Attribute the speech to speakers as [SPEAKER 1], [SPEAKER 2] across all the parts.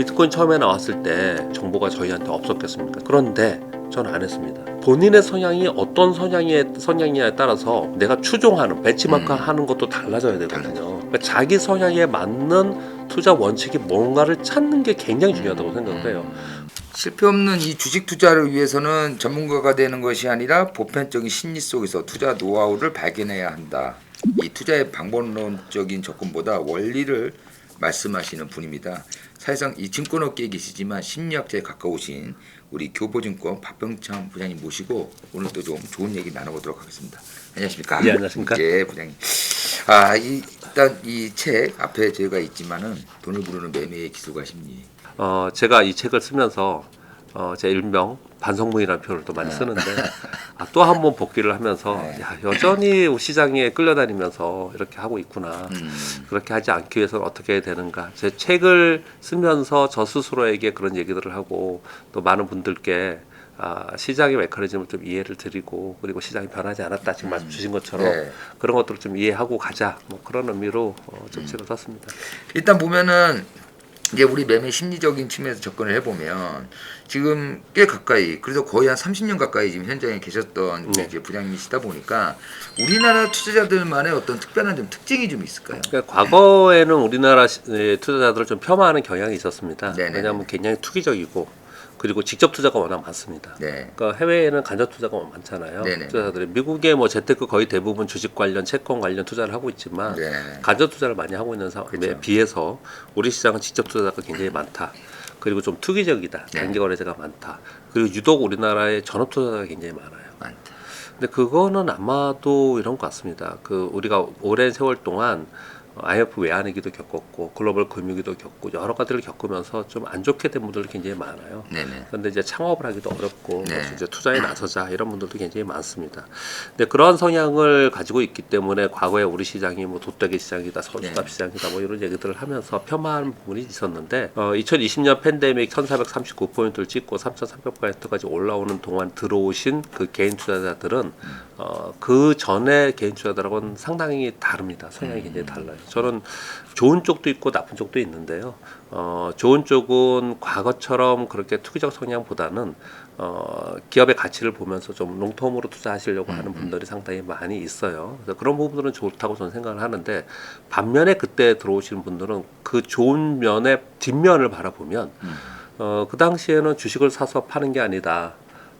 [SPEAKER 1] 비트코인 처음에 나왔을 때 정보가 저희한테 없었겠습니까? 그런데 저는 안 했습니다. 본인의 성향이 어떤 성향이냐에 따라서 내가 추종하는 배치마크하는 것도 달라져야 되거든요. 그러니까 자기 성향에 맞는 투자 원칙이 뭔가를 찾는 게 굉장히 중요하다고 생각을 해요.
[SPEAKER 2] 실패 없는 이 주식 투자를 위해서는 전문가가 되는 것이 아니라 보편적인 심리 속에서 투자 노하우를 발견해야 한다. 이 투자의 방법론적인 접근보다 원리를 말씀하시는 분입니다. 사실상 이 증권업계에 계시지만 심리학자에 가까우신 우리 교보증권 박병창 부장님 모시고 오늘 또 좀 좋은 얘기 나눠보도록 하겠습니다. 안녕하십니까?
[SPEAKER 1] 네, 안녕하십니까?
[SPEAKER 2] 네, 부장님. 일단 이 책 앞에 제가 있지만은 돈을 부르는 매매의 기술과 심리.
[SPEAKER 1] 제가 이 책을 쓰면서 제 일명 반성문이라는 표현을 또 많이 쓰는데 또 한 번 복귀를 하면서 야, 여전히 시장에 끌려다니면서 이렇게 하고 있구나. 그렇게 하지 않기 위해서는 어떻게 해야 되는가. 제 책을 쓰면서 저 스스로에게 그런 얘기들을 하고 또 많은 분들께 시장의 메커니즘을 좀 이해를 드리고 그리고 시장이 변하지 않았다 지금 말씀 주신 것처럼 그런 것들을 좀 이해하고 가자 뭐 그런 의미로 좀 책을 썼습니다.
[SPEAKER 2] 일단 보면은 이제 우리 매매 심리적인 측면에서 접근을 해보면 지금 꽤 가까이 그래서 거의 한 30년 가까이 지금 현장에 계셨던 이제 부장님이시다 보니까 우리나라 투자자들만의 어떤 특별한 좀 특징이 좀 있을까요?
[SPEAKER 1] 그러니까 과거에는 우리나라 투자자들을 좀 폄하하는 경향이 있었습니다.
[SPEAKER 2] 네네네.
[SPEAKER 1] 왜냐하면 굉장히 투기적이고 그리고 직접 투자가 워낙 많습니다.
[SPEAKER 2] 네.
[SPEAKER 1] 그러니까 해외에는 간접 투자가 많잖아요.
[SPEAKER 2] 네네.
[SPEAKER 1] 투자자들이 미국의 뭐 재테크 거의 대부분 주식 관련, 채권 관련 투자를 하고 있지만
[SPEAKER 2] 네.
[SPEAKER 1] 간접 투자를 많이 하고 있는 상황에
[SPEAKER 2] 그렇죠.
[SPEAKER 1] 비해서 우리 시장은 직접 투자가 굉장히 많다. 그리고 좀 투기적이다. 단기 거래제가 많다. 그리고 유독 우리나라의 전업 투자가 굉장히 많아요.
[SPEAKER 2] 많다.
[SPEAKER 1] 근데 그거는 아마도 이런 것 같습니다. 우리가 오랜 세월 동안 IMF 외환위기도 겪었고 글로벌 금융위기도 겪고 여러 가지를 겪으면서 좀 안 좋게 된 분들이 굉장히 많아요.
[SPEAKER 2] 네네.
[SPEAKER 1] 그런데 이제 창업을 하기도 어렵고
[SPEAKER 2] 네.
[SPEAKER 1] 이제 투자에 나서자 이런 분들도 굉장히 많습니다. 근데 그런 성향을 가지고 있기 때문에 과거에 우리 시장이 뭐 돗대기 시장이다, 서울주답 시장이다 뭐 이런 얘기들을 하면서 폄하하는 부분이 있었는데 2020년 팬데믹 1,439포인트를 찍고 3,300포인트까지 올라오는 동안 들어오신 그 개인 투자자들은 그 전에 개인 투자자들하고는 상당히 다릅니다. 성향이 굉장히 달라요. 저는 좋은 쪽도 있고 나쁜 쪽도 있는데요. 좋은 쪽은 과거처럼 그렇게 투기적 성향보다는 기업의 가치를 보면서 좀 롱텀으로 투자하시려고 하는 분들이 상당히 많이 있어요. 그래서 그런 부분들은 좋다고 저는 생각을 하는데 반면에 그때 들어오시는 분들은 그 좋은 면의 뒷면을 바라보면 그 당시에는 주식을 사서 파는 게 아니다.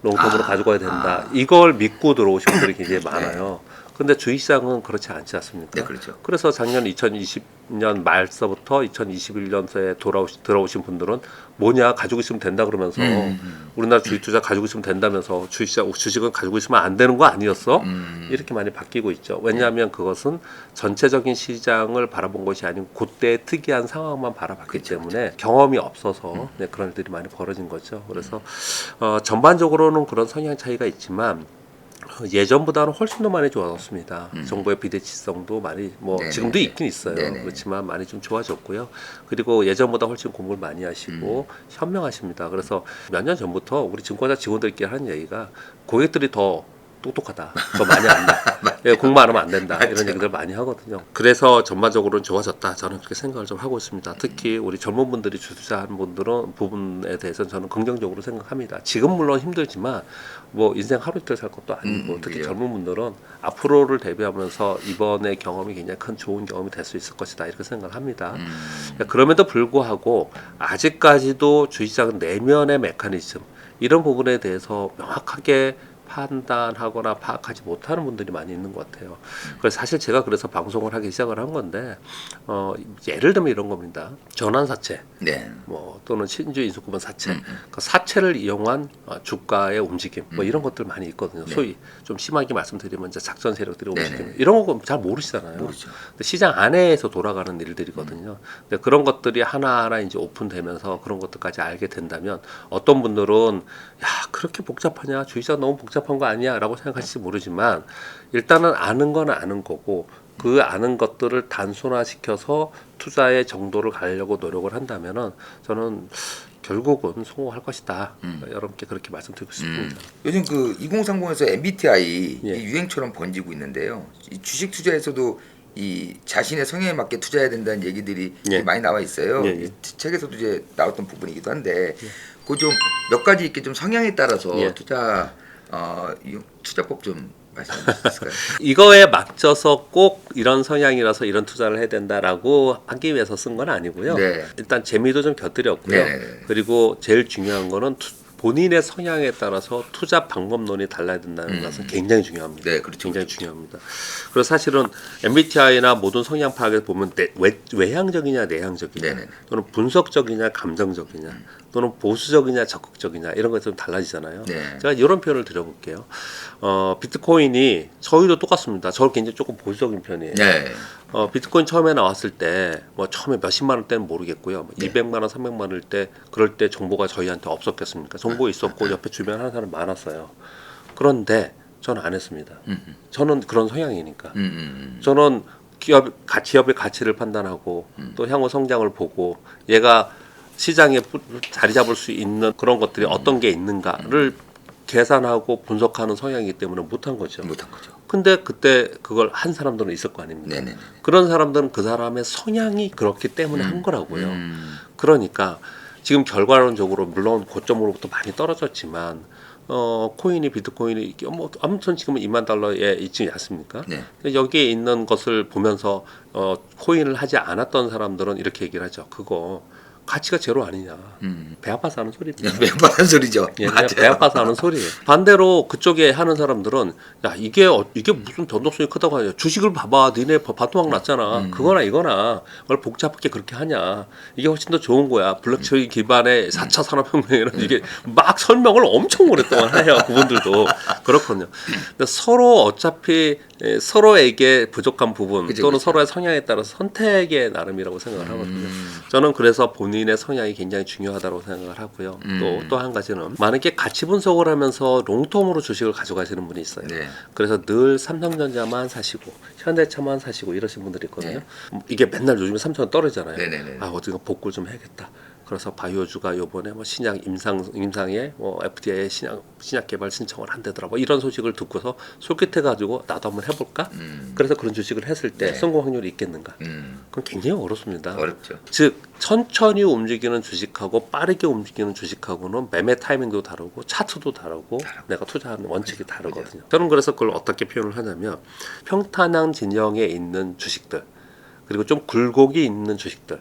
[SPEAKER 1] 롱텀으로 가지고 가야 된다. 이걸 믿고 들어오신 분들이 굉장히 많아요. 근데 주식시장은 그렇지 않지 않습니까?
[SPEAKER 2] 네, 그렇죠.
[SPEAKER 1] 그래서 작년 2020년 말서부터 2021년서에 들어오신 분들은 뭐냐 가지고 있으면 된다 그러면서 우리나라 주식 투자 가지고 있으면 된다면서 주식은 가지고 있으면 안 되는 거 아니었어? 이렇게 많이 바뀌고 있죠. 왜냐하면 그것은 전체적인 시장을 바라본 것이 아니고 그때의 특이한 상황만 바라봤기 때문에 경험이 없어서 그런 일들이 많이 벌어진 거죠. 그래서 전반적으로는 그런 성향 차이가 있지만 예전보다는 훨씬 더 많이 좋아졌습니다. 정보의 비대칭성도 많이 지금도 있긴 있어요.
[SPEAKER 2] 네네.
[SPEAKER 1] 그렇지만 많이 좀 좋아졌고요. 그리고 예전보다 훨씬 공부를 많이 하시고 현명하십니다. 그래서 몇 년 전부터 우리 증권사 직원들끼리 하는 얘기가 고객들이 더 똑똑하다. 더 많이 안다. 공부 안 하면 안 된다. 이런 얘기들 많이 하거든요. 그래서 전반적으로는 좋아졌다. 저는 그렇게 생각을 좀 하고 있습니다. 특히 우리 젊은 분들이 투자하는 부분에 대해서는 저는 긍정적으로 생각합니다. 지금 물론 힘들지만 뭐 인생 하루 이틀 살 것도 아니고 특히
[SPEAKER 2] 그래요.
[SPEAKER 1] 젊은 분들은 앞으로를 대비하면서 이번의 경험이 굉장히 큰 좋은 경험이 될 수 있을 것이다. 이렇게 생각을 합니다. 그럼에도 불구하고 아직까지도 주식시장 내면의 메커니즘 이런 부분에 대해서 명확하게 판단하거나 파악하지 못하는 분들이 많이 있는 것 같아요. 그래서 사실 제가 그래서 방송을 하기 시작을 한 건데 예를 들면 이런 겁니다. 전환사채,
[SPEAKER 2] 네.
[SPEAKER 1] 뭐 또는 신주 인수구분 사채, 그 사채를 이용한 주가의 움직임, 뭐 이런 것들 많이 있거든요. 소위 좀 심하게 말씀드리면 이제 작전 세력들의 움직임, 이런 거 잘 모르시잖아요.
[SPEAKER 2] 모르죠.
[SPEAKER 1] 근데 시장 안에서 돌아가는 일들이거든요. 근데 그런 것들이 하나하나 이제 오픈되면서 그런 것들까지 알게 된다면 어떤 분들은 야 그렇게 복잡하냐 주식시장 너무 복잡한 거 아니야라고 생각하실지 모르지만 일단은 아는 건 아는 거고 그 아는 것들을 단순화시켜서 투자의 정도를 가려고 노력을 한다면은 저는 결국은 성공할 것이다. 여러분께 그렇게 말씀드리고 싶습니다.
[SPEAKER 2] 요즘 그 2030에서 MBTI
[SPEAKER 1] 예.
[SPEAKER 2] 이 유행처럼 번지고 있는데요. 이 주식 투자에서도 이 자신의 성향에 맞게 투자해야 된다는 얘기들이
[SPEAKER 1] 예.
[SPEAKER 2] 많이 나와 있어요.
[SPEAKER 1] 예, 예.
[SPEAKER 2] 이 책에서도 이제 나왔던 부분이기도 한데 그 좀 몇 가지 이렇게 좀 성향에 따라서
[SPEAKER 1] 예.
[SPEAKER 2] 이 투자법 좀 말씀해 주실 수 있을까요?
[SPEAKER 1] 이거에 맞춰서 꼭 이런 성향이라서 이런 투자를 해야 된다라고 하기 위해서 쓴 건 아니고요.
[SPEAKER 2] 네.
[SPEAKER 1] 일단 재미도 좀 곁들였고요.
[SPEAKER 2] 네네네.
[SPEAKER 1] 그리고 제일 중요한 거는 본인의 성향에 따라서 투자 방법론이 달라야 된다는 것은 굉장히 중요합니다.
[SPEAKER 2] 네, 그렇죠.
[SPEAKER 1] 굉장히 중요합니다. 그래서 사실은 MBTI나 모든 성향 파악에서 보면 외향적이냐 내향적이냐
[SPEAKER 2] 네네.
[SPEAKER 1] 또는 분석적이냐 감정적이냐 또는 보수적이냐 적극적이냐 이런 것이 좀 달라지잖아요.
[SPEAKER 2] 네.
[SPEAKER 1] 제가 이런 표현을 드려볼게요. 비트코인이 저희도 똑같습니다. 저 굉장히 조금 보수적인 편이에요.
[SPEAKER 2] 네.
[SPEAKER 1] 비트코인 처음에 나왔을 때 뭐 처음에 몇십만 원대는 모르겠고요. 뭐 200만 원, 300만 원일 때 그럴 때 정보가 저희한테 없었겠습니까? 정보 있었고 옆에 주변 하는 사람 많았어요. 그런데 저는 안 했습니다. 저는 그런 성향이니까. 저는 기업의 가치를 판단하고 또 향후 성장을 보고 얘가 시장에 자리 잡을 수 있는 그런 것들이 어떤 게 있는가를 계산하고 분석하는 성향이기 때문에 못한 거죠.
[SPEAKER 2] 못한 거죠.
[SPEAKER 1] 근데 그때 그걸 한 사람들은 있을 거 아닙니까?
[SPEAKER 2] 네네.
[SPEAKER 1] 그런 사람들은 그 사람의 성향이 그렇기 때문에 한 거라고요. 그러니까 지금 결과론적으로 물론 고점으로부터 많이 떨어졌지만 코인이 비트코인이 뭐 아무튼 지금은 2만 달러에 있지 않습니까?
[SPEAKER 2] 네.
[SPEAKER 1] 근데 여기에 있는 것을 보면서 코인을 하지 않았던 사람들은 이렇게 얘기를 하죠. 그거 가치가 제로 아니냐. 배 아파서 하는 소리입니다.
[SPEAKER 2] 매번 소리죠.
[SPEAKER 1] 예, 그냥
[SPEAKER 2] 맞아요.
[SPEAKER 1] 배 아파서 하는 소리예요. 반대로 그쪽에 하는 사람들은 야 이게 무슨 변동성이 크다고 하냐. 주식을 봐봐. 니네 반토막 났잖아. 그거나 이거나 뭘 복잡하게 그렇게 하냐. 이게 훨씬 더 좋은 거야. 블록체인 기반의 4차 산업혁명이라는 이게 막 설명을 엄청 오랫동안 해요. 그분들도 그렇거든요. 근데 서로 어차피 서로에게 부족한 부분
[SPEAKER 2] 그죠,
[SPEAKER 1] 또는
[SPEAKER 2] 그죠.
[SPEAKER 1] 서로의 성향에 따라서 선택의 나름이라고 생각을 하거든요. 저는 그래서 본인의 성향이 굉장히 중요하다고 생각을 하고요. 또 한 가지는 만약에 가치 분석을 하면서 롱텀으로 주식을 가져가시는 분이 있어요.
[SPEAKER 2] 네.
[SPEAKER 1] 그래서 늘 삼성전자만 사시고 현대차만 사시고 이러신 분들이 있거든요. 이게 맨날 요즘에 3,000원 떨어지잖아요.
[SPEAKER 2] 네네네.
[SPEAKER 1] 아 어디가 복구를 좀 해야겠다. 그래서 바이오주가 요번에 뭐 신약 임상에 뭐 FDA에 신약 개발 신청을 한다더라. 뭐 이런 소식을 듣고서 솔깃해 가지고 나도 한번 해볼까? 그래서 그런 주식을 했을 때
[SPEAKER 2] 네.
[SPEAKER 1] 성공 확률이 있겠는가? 그건 굉장히 어렵습니다.
[SPEAKER 2] 어렵죠.
[SPEAKER 1] 즉 천천히 움직이는 주식하고 빠르게 움직이는 주식하고는 매매 타이밍도 다르고 차트도 다르고 내가 투자하는 원칙이 다르거든요. 저는 그래서 그걸 어떻게 표현을 하냐면 평탄한 진영에 있는 주식들 그리고 좀 굴곡이 있는 주식들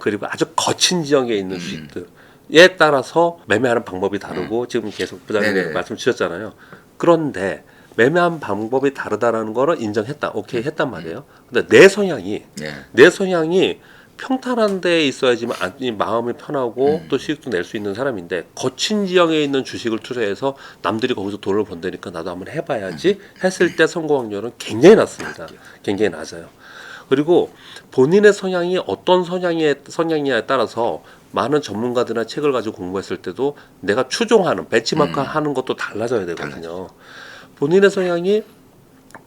[SPEAKER 1] 그리고 아주 거친 지형에 있는 주식들에 따라서 매매하는 방법이 다르고 지금 계속 부장님
[SPEAKER 2] 네네.
[SPEAKER 1] 말씀 주셨잖아요. 그런데 매매한 방법이 다르다라는 거를 인정했다. 오케이 했단 말이에요. 근데 내 성향이 평탄한 데에 있어야지만 마음이 편하고 또 수익도 낼 수 있는 사람인데 거친 지형에 있는 주식을 투자해서 남들이 거기서 돈을 번다니까 나도 한번 해봐야지 했을 때 성공 확률은 굉장히 낮습니다. 굉장히 낮아요. 그리고 본인의 성향이 어떤 성향이냐에 따라서 많은 전문가들이나 책을 가지고 공부했을 때도 내가 추종하는 벤치마크하는 것도 달라져야 되거든요. 본인의 성향이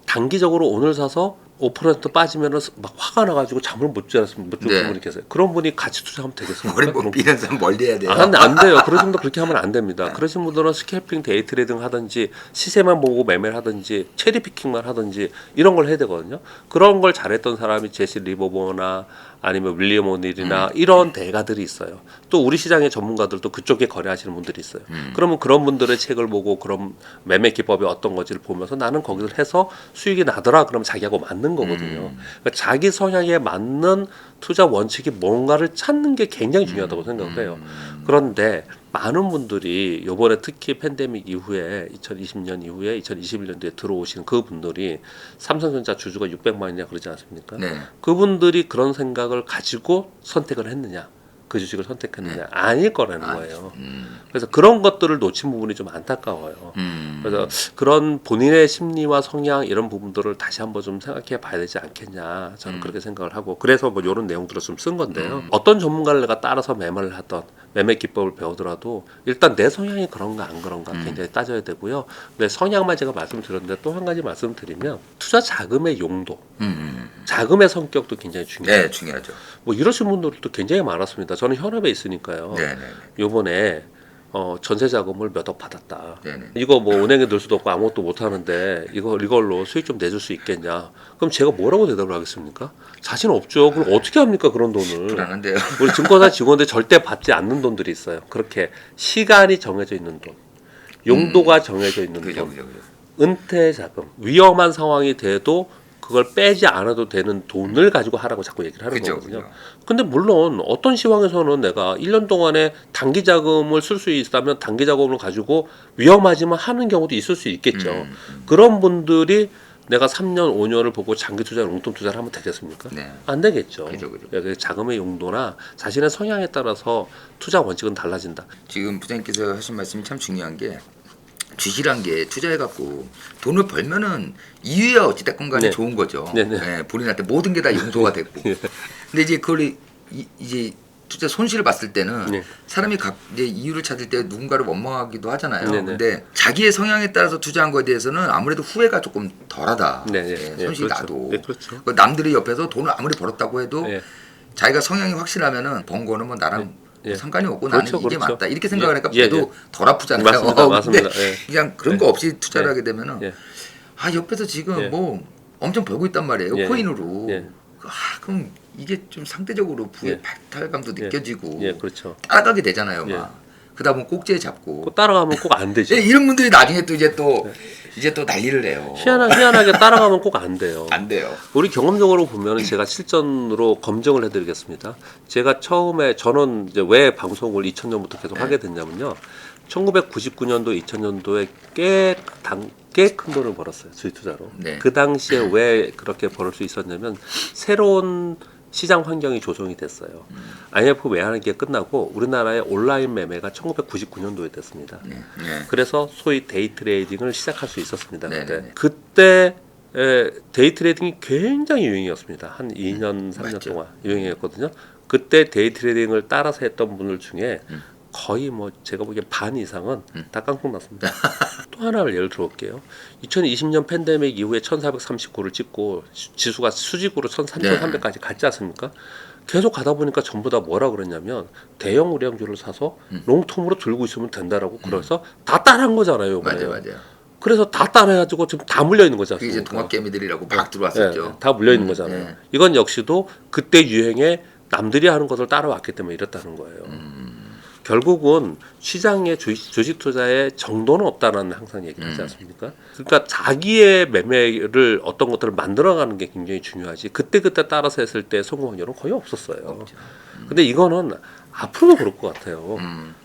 [SPEAKER 1] 단기적으로 오늘 사서 5% 빠지면은 막 화가 나가지고 잠을 못 자는 분이 계세요. 그런 분이 같이 투자하면 되겠습니까?
[SPEAKER 2] 머리 못 비는 사람 멀리 해야 돼요.
[SPEAKER 1] 안 돼요. 그러신 분들 그렇게 하면 안 됩니다. 그러신 분들은 스캘핑, 데이 트레이딩 하든지 시세만 보고 매매를 하든지 체리 피킹만 하든지 이런 걸 해야 되거든요. 그런 걸 잘했던 사람이 제시 리버버나 아니면 윌리엄 오닐이나 이런 대가들이 있어요. 또 우리 시장의 전문가들도 그쪽에 거래하시는 분들이 있어요. 그러면 그런 분들의 책을 보고 그런 매매 기법이 어떤 건지를 보면서 나는 거기서 해서 수익이 나더라. 그러면 자기하고 맞는 거거든요. 그러니까 자기 성향에 맞는 투자 원칙이 뭔가를 찾는 게 굉장히 중요하다고 생각을 해요. 그런데 많은 분들이 요번에 특히 팬데믹 이후에 2020년 이후에 2021년도에 들어오신 그 분들이 삼성전자 주주가 600만 원이냐 그러지 않습니까?
[SPEAKER 2] 네.
[SPEAKER 1] 그분들이 그런 생각을 가지고 선택을 했느냐? 그 주식을 선택했느냐? 아닐 거라는 거예요. 그래서 그런 것들을 놓친 부분이 좀 안타까워요. 그래서 그런 본인의 심리와 성향 이런 부분들을 다시 한번 좀 생각해 봐야 되지 않겠냐. 저는 그렇게 생각을 하고 그래서 뭐 이런 내용들을 좀 쓴 건데요. 어떤 전문가를 내가 따라서 매매를 하던 매매 기법을 배우더라도 일단 내 성향이 그런가 안 그런가 굉장히 따져야 되고요. 내 성향만 제가 말씀드렸는데 또 한 가지 말씀드리면 투자 자금의 용도, 자금의 성격도 굉장히 중요해요.
[SPEAKER 2] 네, 중요하죠.
[SPEAKER 1] 뭐 이러신 분들도 굉장히 많았습니다. 저는 현업에 있으니까요.
[SPEAKER 2] 네.
[SPEAKER 1] 요번에 전세 자금을 몇 억 받았다.
[SPEAKER 2] 네네.
[SPEAKER 1] 이거 뭐 은행에 넣을 수도 없고 아무것도 못 하는데 이걸로 수익 좀 내줄 수 있겠냐? 그럼 제가 뭐라고 대답을 하겠습니까? 자신 없죠. 그럼 어떻게 합니까 그런 돈을?
[SPEAKER 2] 불안한데요.
[SPEAKER 1] 우리 증권사 직원들 절대 받지 않는 돈들이 있어요. 그렇게 시간이 정해져 있는 돈, 용도가 정해져 있는
[SPEAKER 2] 그죠,
[SPEAKER 1] 돈,
[SPEAKER 2] 그죠, 그죠.
[SPEAKER 1] 은퇴 자금, 위험한 상황이 돼도 그걸 빼지 않아도 되는 돈을 가지고 하라고 자꾸 얘기를 하는
[SPEAKER 2] 그죠,
[SPEAKER 1] 거거든요.
[SPEAKER 2] 그죠.
[SPEAKER 1] 근데 물론 어떤 시황에서는 내가 1년 동안에 단기 자금을 쓸 수 있다면 단기 자금을 가지고 위험하지만 하는 경우도 있을 수 있겠죠. 그런 분들이 내가 3년, 5년을 보고 장기 투자, 용돈 투자를 하면 되겠습니까?
[SPEAKER 2] 네.
[SPEAKER 1] 안 되겠죠.
[SPEAKER 2] 그죠, 그죠.
[SPEAKER 1] 그래서 자금의 용도나 자신의 성향에 따라서 투자 원칙은 달라진다.
[SPEAKER 2] 지금 부장님께서 하신 말씀이 참 중요한 게 주식이란 게 투자해갖고 돈을 벌면은 이유야 어찌됐건 간에
[SPEAKER 1] 네.
[SPEAKER 2] 좋은 거죠.
[SPEAKER 1] 네네.
[SPEAKER 2] 네, 본인한테 모든 게 다 용도가 됐고. 근데 이제 그걸 이제 투자 손실을 봤을 때는
[SPEAKER 1] 네.
[SPEAKER 2] 사람이 이제 이유를 찾을 때 누군가를 원망하기도 하잖아요.
[SPEAKER 1] 네네.
[SPEAKER 2] 근데 자기의 성향에 따라서 투자한 거에 대해서는 아무래도 후회가 조금 덜하다.
[SPEAKER 1] 네네.
[SPEAKER 2] 네, 손실이
[SPEAKER 1] 그렇죠.
[SPEAKER 2] 나도.
[SPEAKER 1] 네, 그렇죠.
[SPEAKER 2] 그 남들이 옆에서 돈을 아무리 벌었다고 해도
[SPEAKER 1] 네.
[SPEAKER 2] 자기가 성향이 확실하면은 번 거는 뭐 나랑
[SPEAKER 1] 예.
[SPEAKER 2] 상관이 없고
[SPEAKER 1] 그렇죠,
[SPEAKER 2] 나는 이게
[SPEAKER 1] 그렇죠.
[SPEAKER 2] 맞다 이렇게 생각하니까
[SPEAKER 1] 예,
[SPEAKER 2] 걔도
[SPEAKER 1] 예.
[SPEAKER 2] 덜 아프잖아요.
[SPEAKER 1] 맞습니다, 맞습니다.
[SPEAKER 2] 근데
[SPEAKER 1] 예.
[SPEAKER 2] 그냥 그런
[SPEAKER 1] 예.
[SPEAKER 2] 거 없이 투자를
[SPEAKER 1] 예.
[SPEAKER 2] 하게 되면은
[SPEAKER 1] 예.
[SPEAKER 2] 옆에서 지금
[SPEAKER 1] 예.
[SPEAKER 2] 뭐 엄청 벌고 있단 말이에요.
[SPEAKER 1] 예.
[SPEAKER 2] 코인으로.
[SPEAKER 1] 예.
[SPEAKER 2] 그럼 이게 좀 상대적으로 부의
[SPEAKER 1] 예.
[SPEAKER 2] 박탈감도
[SPEAKER 1] 예.
[SPEAKER 2] 느껴지고
[SPEAKER 1] 예, 그렇죠.
[SPEAKER 2] 따라가게 되잖아요.
[SPEAKER 1] 예.
[SPEAKER 2] 막. 그러다 보면 꼭지에 잡고.
[SPEAKER 1] 꼭 따라가면 꼭 안 되죠.
[SPEAKER 2] 예, 이런 분들이 나중에 또 이제 또 난리를 내요.
[SPEAKER 1] 희한하게 따라가면 꼭 안 돼요.
[SPEAKER 2] 안 돼요.
[SPEAKER 1] 우리 경험적으로 보면 제가 실전으로 검증을 해드리겠습니다. 제가 처음에 저는 이제 왜 방송을 2000년부터 계속 하게 됐냐면요. 1999년도, 2000년도에 꽤 큰 돈을 벌었어요. 주식 투자로.
[SPEAKER 2] 네.
[SPEAKER 1] 그 당시에 왜 그렇게 벌을 수 있었냐면 새로운 시장 환경이 조성이 됐어요. IMF 외환 위기가 끝나고 우리나라의 온라인 매매가 1999년도에 됐습니다.
[SPEAKER 2] 네.
[SPEAKER 1] 그래서 소위 데이 트레이딩을 시작할 수 있었습니다.
[SPEAKER 2] 네네네.
[SPEAKER 1] 그때 데이 트레이딩이 굉장히 유행이었습니다. 한 2년, 3년
[SPEAKER 2] 맞죠.
[SPEAKER 1] 동안 유행이었거든요. 그때 데이 트레이딩을 따라서 했던 분들 중에 거의 뭐 제가 보기엔 반 이상은 다 깡통 났습니다. 또 하나를 예를 들어볼게요. 2020년 팬데믹 이후에 1439를 찍고 지수가 수직으로 1300까지 갔지 않습니까? 계속 가다 보니까 전부 다 뭐라 그랬냐면 대형 우량주를 사서 롱텀으로 들고 있으면 된다라고 그래서 다 따라한 거잖아요. 이번에.
[SPEAKER 2] 맞아요.
[SPEAKER 1] 그래서 다 따라해가지고 지금 다 물려 있는 거죠.
[SPEAKER 2] 그게 이제 동학개미들이라고 막 들어왔었죠.
[SPEAKER 1] 다 물려 있는 거잖아요.
[SPEAKER 2] 네.
[SPEAKER 1] 이건 역시도 그때 유행에 남들이 하는 것을 따라왔기 때문에 이렇다는 거예요. 결국은 시장의 주식 투자에 정도는 없다라는 항상 얘기하지 않습니까? 그러니까 자기의 매매를 어떤 것들을 만들어가는 게 굉장히 중요하지. 그때 따라서 했을 때 성공 확률은 거의 없었어요. 근데 이거는 앞으로도 그럴 것 같아요.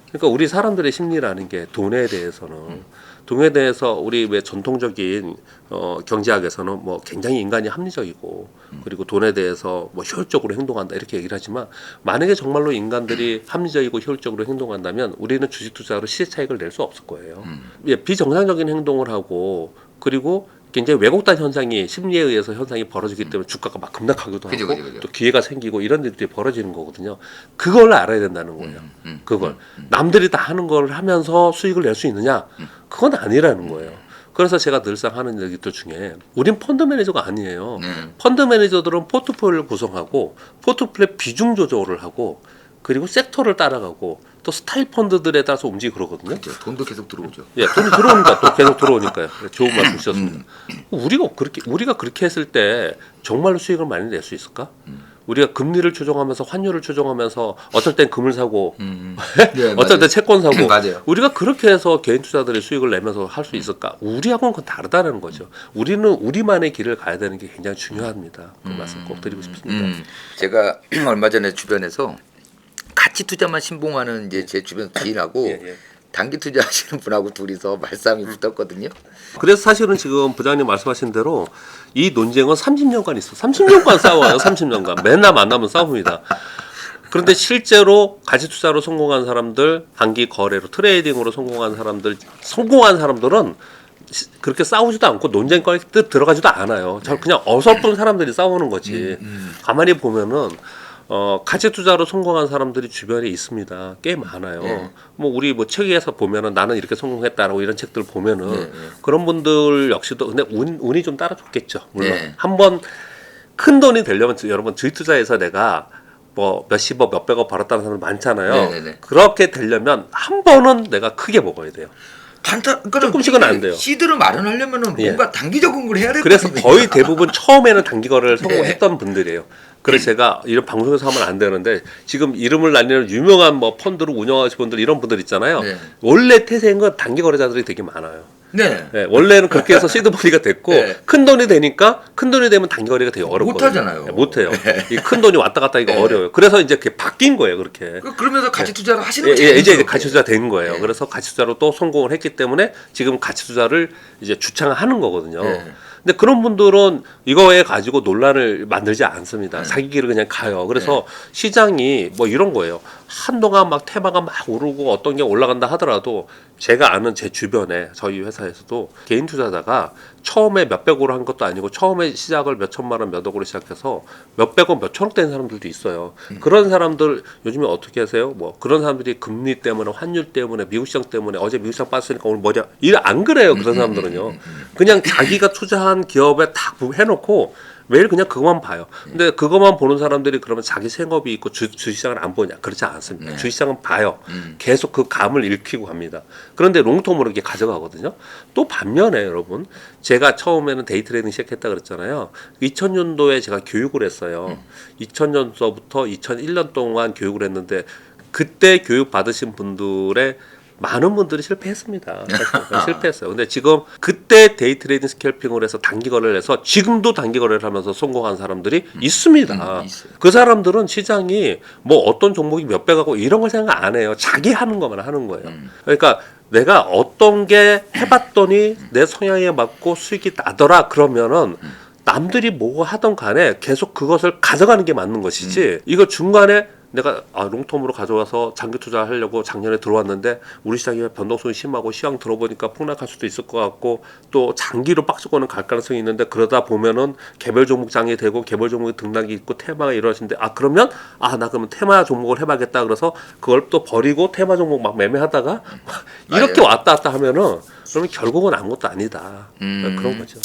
[SPEAKER 1] 그러니까 우리 사람들의 심리라는 게 돈에 대해서는 돈에 대해서 우리 왜 전통적인 경제학에서는 뭐 굉장히 인간이 합리적이고 그리고 돈에 대해서 뭐 효율적으로 행동한다 이렇게 얘기를 하지만 만약에 정말로 인간들이 합리적이고 효율적으로 행동한다면 우리는 주식 투자로 시세 차익을 낼 수 없을 거예요. 예, 비정상적인 행동을 하고 그리고 굉장히 왜곡된 현상이 심리에 의해서 현상이 벌어지기 때문에 주가가 막 급락하기도 하고
[SPEAKER 2] 그죠.
[SPEAKER 1] 또 기회가 생기고 이런 일들이 벌어지는 거거든요. 그걸 알아야 된다는 거예요. 그걸 남들이 다 하는 걸 하면서 수익을 낼 수 있느냐? 그건 아니라는 거예요. 그래서 제가 늘상 하는 얘기들 중에 우린 펀드 매니저가 아니에요. 펀드 매니저들은 포트폴리오를 구성하고 포트폴리오 비중 조절을 하고 그리고 섹터를 따라가고 또 스타일 펀드들에 따라서 움직이고 그러거든요.
[SPEAKER 2] 그렇죠. 돈도 계속 들어오죠.
[SPEAKER 1] 예, 돈이 들어오니까 또 계속 들어오니까요. 좋은 말씀 주셨습니다. 우리가 그렇게 했을 때 정말로 수익을 많이 낼 수 있을까? 우리가 금리를 조정하면서 환율을 조정하면서 어떨 땐 금을 사고
[SPEAKER 2] 네,
[SPEAKER 1] 어떨 땐 채권 사고
[SPEAKER 2] 맞아요.
[SPEAKER 1] 우리가 그렇게 해서 개인 투자들의 수익을 내면서 할 수 있을까? 우리하고는 그건 다르다는 거죠. 우리는 우리만의 길을 가야 되는 게 굉장히 중요합니다. 그 말씀 꼭 드리고 싶습니다.
[SPEAKER 2] 제가 얼마 전에 주변에서 가치 투자만 신봉하는 이제 제 주변 지인하고
[SPEAKER 1] 예.
[SPEAKER 2] 단기 투자하시는 분하고 둘이서 말싸움이 붙었거든요.
[SPEAKER 1] 그래서 사실은 지금 부장님 말씀하신 대로 이 논쟁은 30년간 있어. 30년간 싸워요. 30년간. 맨날 만나면 싸웁니다. 그런데 실제로 가치 투자로 성공한 사람들, 단기 거래로 트레이딩으로 성공한 사람들은 그렇게 싸우지도 않고 논쟁거리에 들어가지도 않아요. 그냥 어설픈 사람들이 싸우는 거지. 가만히 보면은 가치 투자로 성공한 사람들이 주변에 있습니다. 꽤 많아요. 뭐 우리 뭐 책에서 보면은 나는 이렇게 성공했다라고 이런 책들 보면은 그런 분들 역시도 근데 운이 좀 따라줬겠죠. 물론 한번 큰 돈이 되려면 여러분 주식 투자에서 내가 뭐 몇십억 몇백억 벌었다는 사람 많잖아요.
[SPEAKER 2] 네네네.
[SPEAKER 1] 그렇게 되려면 한 번은 내가 크게 먹어야 돼요. 조금씩은 안 돼요.
[SPEAKER 2] 시드를 마련하려면은
[SPEAKER 1] 예.
[SPEAKER 2] 뭔가 단기적인 걸 해야 될
[SPEAKER 1] 그래서
[SPEAKER 2] 거
[SPEAKER 1] 거의 대부분 처음에는 단기 거래를 성공했던
[SPEAKER 2] 네.
[SPEAKER 1] 분들이에요. 그래서 제가 이런 방송에서 하면 안 되는데 지금 이름을 날리는 유명한 뭐 펀드를 운영하시는 분들 이런 분들 있잖아요.
[SPEAKER 2] 네.
[SPEAKER 1] 원래 태생은 건 단기 거래자들이 되게 많아요.
[SPEAKER 2] 네.
[SPEAKER 1] 네, 원래는 그렇게 해서 시드 머니가 됐고
[SPEAKER 2] 네.
[SPEAKER 1] 큰 돈이 되니까 큰 돈이 되면 단기 거래가 되게 어렵거든요.
[SPEAKER 2] 못하잖아요.
[SPEAKER 1] 네, 못해요. 이 큰 돈이 왔다 갔다 하기가
[SPEAKER 2] 네.
[SPEAKER 1] 어려워요. 그래서 이제 그게 바뀐 거예요, 그렇게.
[SPEAKER 2] 그러면서 가치 투자를 하시는
[SPEAKER 1] 예,
[SPEAKER 2] 거
[SPEAKER 1] 예, 이제 가치 투자 된 거예요.
[SPEAKER 2] 네.
[SPEAKER 1] 그래서 가치 투자로 또 성공을 했기 때문에 지금 가치 투자를 이제 주창하는 거거든요.
[SPEAKER 2] 네.
[SPEAKER 1] 근데 그런 분들은 이거에 가지고 논란을 만들지 않습니다.
[SPEAKER 2] 네.
[SPEAKER 1] 자기 길을 그냥 가요. 그래서 시장이 뭐 이런 거예요. 한동안 막 테마가 막 오르고 어떤 게 올라간다 하더라도 제가 아는 제 주변에 저희 회사에서도 개인 투자자가 처음에 몇백으로 한 것도 아니고 처음에 시작을 몇 천만 원, 몇 억으로 시작해서 몇백억, 몇천억 된 사람들도 있어요. 그런 사람들 요즘에 어떻게 하세요? 뭐 그런 사람들이 금리 때문에 환율 때문에 미국 시장 때문에 어제 미국 시장 빠졌으니까 오늘 머리야 일 안 그래요. 그런 사람들은요. 그냥 자기가 투자한 기업에 딱 해놓고 매일 그냥 그것만 봐요. 근데 그것만 보는 사람들이 그러면 자기 생업이 있고 주식시장을 안 보냐? 그렇지 않습니다.
[SPEAKER 2] 네.
[SPEAKER 1] 주식시장은 봐요. 계속 그 감을 잃히고 갑니다. 그런데 롱텀으로 이렇게 가져가거든요. 또 반면에 여러분, 제가 처음에는 데이트레이딩 시작했다 그랬잖아요. 2000년도에 제가 교육을 했어요. 2000년서부터 2001년 동안 교육을 했는데 그때 교육 받으신 분들의 많은 분들이 실패했습니다. 실패했어요. 근데 지금 그때 데이트레이딩 스캘핑을 해서 단기 거래를 해서 지금도 단기 거래를 하면서 성공한 사람들이 있습니다.
[SPEAKER 2] 있어요.
[SPEAKER 1] 그 사람들은 시장이 뭐 어떤 종목이 몇 배 가고 이런 걸 생각 안 해요. 자기 하는 것만 하는 거예요. 그러니까 내가 어떤 게 해봤더니 내 성향에 맞고 수익이 나더라 그러면은 남들이 뭐 하던 간에 계속 그것을 가져가는 게 맞는 것이지 이거 중간에 내가 롱텀으로 가져와서 장기 투자하려고 작년에 들어왔는데 우리 시장이 변동성이 심하고 시황 들어보니까 폭락할 수도 있을 것 같고 또 장기로 박스권은 갈 가능성이 있는데 그러다 보면은 개별 종목장이 되고 개별 종목이 등락이 있고 테마가 이루어지는데 그러면 나 그러면 테마 종목을 해봐야겠다 그래서 그걸 또 버리고 테마 종목 막 매매하다가 이렇게 왔다 갔다 하면은 그러면 결국은 아무것도 아니다. 그런 거죠.